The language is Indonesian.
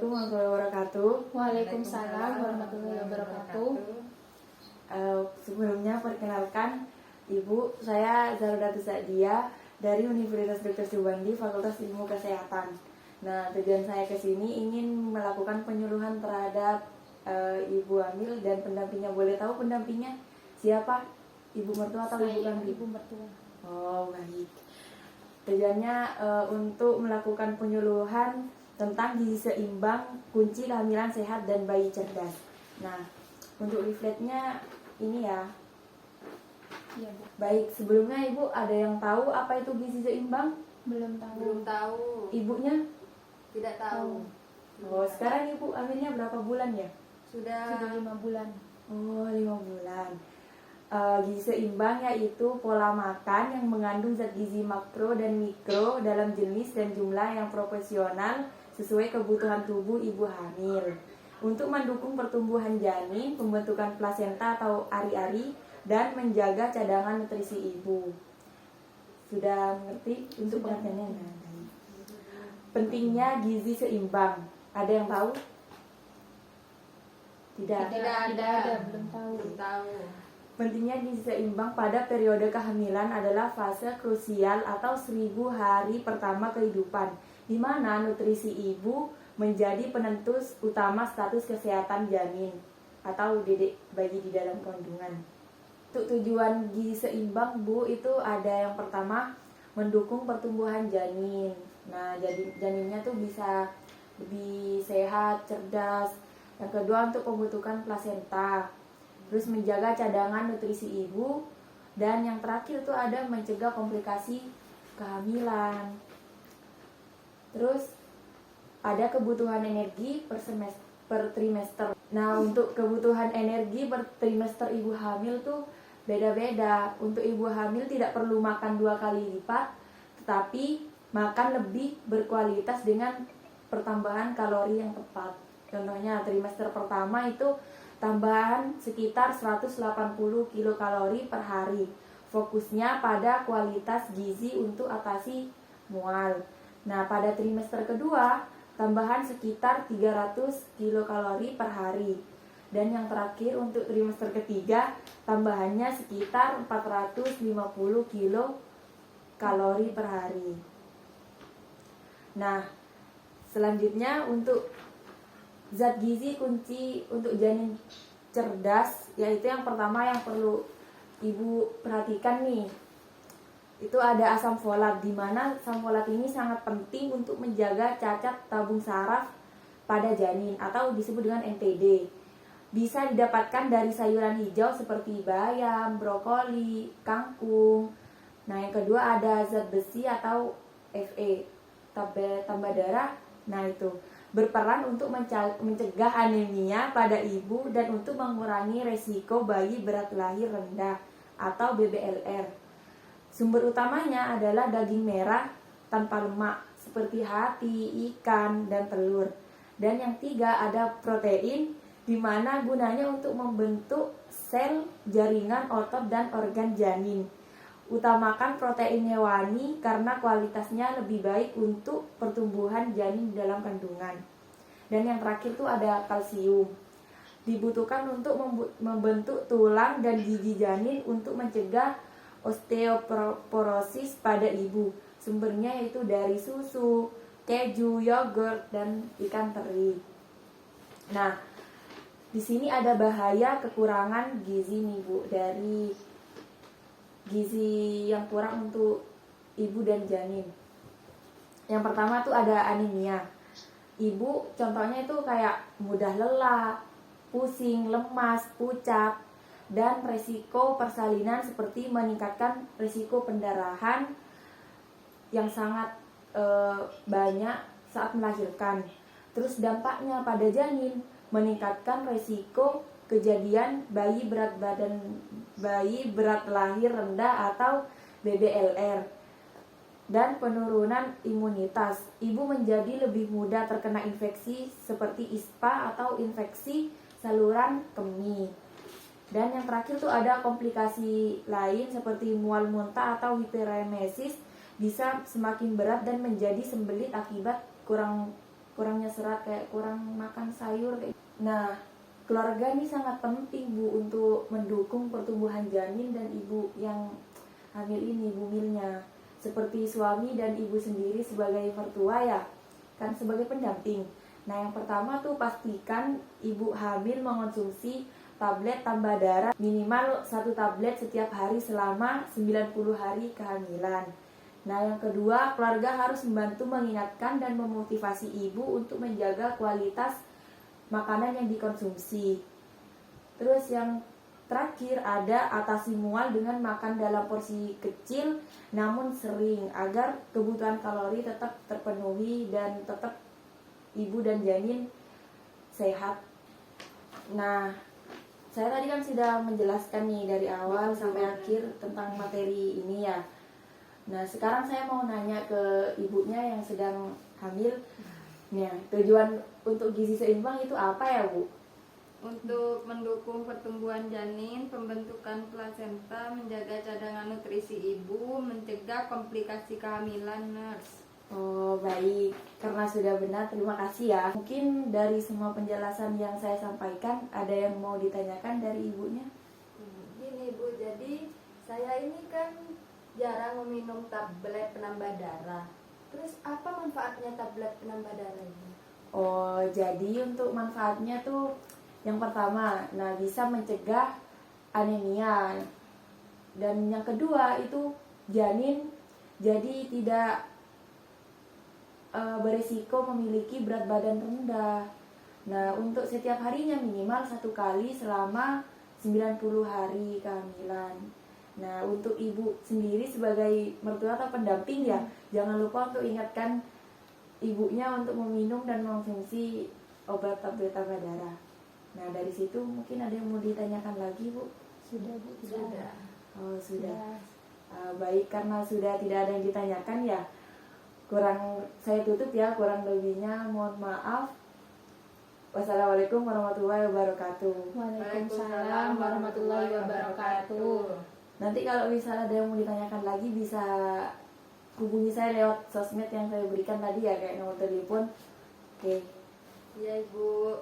warahmatullahi wabarakatuh. Waalaikumsalam warahmatullahi wabarakatuh. Sebelumnya perkenalkan Ibu, saya Zarudatus Sa'dia dari Universitas Dr. Subandi, Fakultas Ilmu Kesehatan. Nah, tujuan saya ke sini ingin melakukan penyuluhan terhadap ibu hamil dan pendampingnya. Boleh tahu pendampingnya siapa? Ibu mertua atau ibu kandung? Ibu mertua. Oh, baik. Tujuannya untuk melakukan penyuluhan tentang gizi seimbang, kunci kehamilan sehat dan bayi cerdas. Nah, untuk leafletnya ini ya. Iya, Bu. Baik, sebelumnya Ibu ada yang tahu apa itu gizi seimbang? Belum tahu. Belum tahu, Ibunya? tidak tahu. Oh, sekarang Ibu hamilnya berapa bulan ya? Sudah Sudah 5 bulan. Oh, 5 bulan. Gizi seimbang yaitu pola makan yang mengandung zat gizi makro dan mikro dalam jenis dan jumlah yang proporsional sesuai kebutuhan tubuh ibu hamil untuk mendukung pertumbuhan janin, pembentukan plasenta atau ari-ari, dan menjaga cadangan nutrisi ibu. Sudah mengerti untuk Sudah. pengertiannya? Nah, pentingnya gizi seimbang. Ada yang tahu? Tidak. Tidak ada. Belum tahu. Belum tahu. Pentingnya gizi seimbang pada periode kehamilan adalah fase krusial atau 1000 hari pertama kehidupan, di mana nutrisi ibu menjadi penentu utama status kesehatan janin atau dedek bayi di dalam kandungan. Untuk tujuan gizi seimbang, Bu, itu ada yang pertama mendukung pertumbuhan janin. Nah, janinnya tuh bisa lebih sehat, cerdas. Yang kedua untuk pembentukan plasenta. Terus menjaga cadangan nutrisi ibu, dan yang terakhir itu ada mencegah komplikasi kehamilan. Terus ada kebutuhan energi per trimester. Nah, untuk kebutuhan energi per trimester ibu hamil tuh beda-beda. Untuk ibu hamil tidak perlu makan 2 kali lipat, tetapi makan lebih berkualitas dengan pertambahan kalori yang tepat. Contohnya trimester pertama itu tambahan sekitar 180 kilokalori per hari. Fokusnya pada kualitas gizi untuk atasi mual. Nah, pada trimester kedua, tambahan sekitar 300 kilokalori per hari. Dan yang terakhir untuk trimester ketiga, tambahannya sekitar 450 kilokalori per hari. Nah, selanjutnya untuk zat gizi kunci untuk janin cerdas, yaitu yang pertama yang perlu ibu perhatikan nih, itu ada asam folat, di mana asam folat ini sangat penting untuk menjaga cacat tabung saraf pada janin atau disebut dengan NTD. Bisa didapatkan dari sayuran hijau seperti bayam, brokoli, kangkung. Nah, yang kedua ada zat besi atau Fe, tambah darah. Nah, itu berperan untuk mencegah anemia pada ibu dan untuk mengurangi resiko bayi berat lahir rendah atau BBLR. Sumber utamanya adalah daging merah tanpa lemak seperti hati, ikan, dan telur. Dan yang tiga ada protein, di mana gunanya untuk membentuk sel, jaringan, otot, dan organ janin. Utamakan protein hewani karena kualitasnya lebih baik untuk pertumbuhan janin dalam kandungan. Dan yang terakhir tuh ada kalsium. Dibutuhkan untuk membentuk tulang dan gigi janin untuk mencegah osteoporosis pada ibu. Sumbernya yaitu dari susu, keju, yogurt, dan ikan teri. Nah, di sini ada bahaya kekurangan gizi nih, Bu, dari gizi yang kurang untuk ibu dan janin. Yang pertama tuh ada anemia. Ibu contohnya itu kayak mudah lelah, pusing, lemas, pucat, dan resiko persalinan seperti meningkatkan resiko pendarahan yang sangat banyak saat melahirkan. Terus dampaknya pada janin meningkatkan resiko kejadian bayi berat lahir rendah atau BBLR, dan penurunan imunitas. Ibu menjadi lebih mudah terkena infeksi seperti ISPA atau infeksi saluran kemih. Dan yang terakhir tuh ada komplikasi lain seperti mual muntah atau hiperemesis, bisa semakin berat dan menjadi sembelit akibat kurangnya serat, kayak kurang makan sayur kayak. Nah, keluarga ini sangat penting Bu untuk mendukung pertumbuhan janin dan ibu yang hamil ini, bumilnya. Seperti suami dan ibu sendiri sebagai mertua ya, kan sebagai pendamping. Nah, yang pertama tuh pastikan ibu hamil mengonsumsi tablet tambah darah minimal 1 tablet setiap hari selama 90 hari kehamilan. Nah, yang kedua, keluarga harus membantu mengingatkan dan memotivasi ibu untuk menjaga kualitas makanan yang dikonsumsi. Terus yang terakhir ada atasi mual dengan makan dalam porsi kecil namun sering agar kebutuhan kalori tetap terpenuhi dan tetap ibu dan janin sehat. Nah, saya tadi kan sudah menjelaskan nih dari awal sampai akhir tentang materi ini ya. Nah, sekarang saya mau nanya ke ibunya yang sedang hamil. Nah, tujuan untuk gizi seimbang itu apa ya, Bu? Untuk mendukung pertumbuhan janin, pembentukan plasenta, menjaga cadangan nutrisi ibu, mencegah komplikasi kehamilan, nurse. Oh, baik. Karena sudah benar, terima kasih ya. Mungkin dari semua penjelasan yang saya sampaikan, ada yang mau ditanyakan dari ibunya? Gini Bu, jadi saya ini kan jarang meminum tablet penambah darah. Terus apa manfaatnya tablet penambah darah ini? Oh, jadi untuk manfaatnya tuh yang pertama, nah bisa mencegah anemia. Dan yang kedua itu janin jadi tidak beresiko memiliki berat badan rendah. Nah, untuk setiap harinya minimal 1 kali selama 90 hari kehamilan. Nah, untuk ibu sendiri sebagai mertua atau pendamping ya, jangan lupa untuk ingatkan ibunya untuk meminum dan mengkonsumsi obat tablet tambah darah. Nah, dari situ mungkin ada yang mau ditanyakan lagi, Bu? Sudah Bu. Sudah. Oh, sudah. Baik, karena sudah tidak ada yang ditanyakan ya, saya tutup ya, kurang lebihnya mohon maaf. Wassalamualaikum warahmatullahi wabarakatuh. Waalaikumsalam warahmatullahi wabarakatuh. Nanti kalau misalnya ada yang mau ditanyakan lagi bisa hubungi saya lewat sosmed yang saya berikan tadi ya, kayak nomor telepon. Oke. Iya Ibu.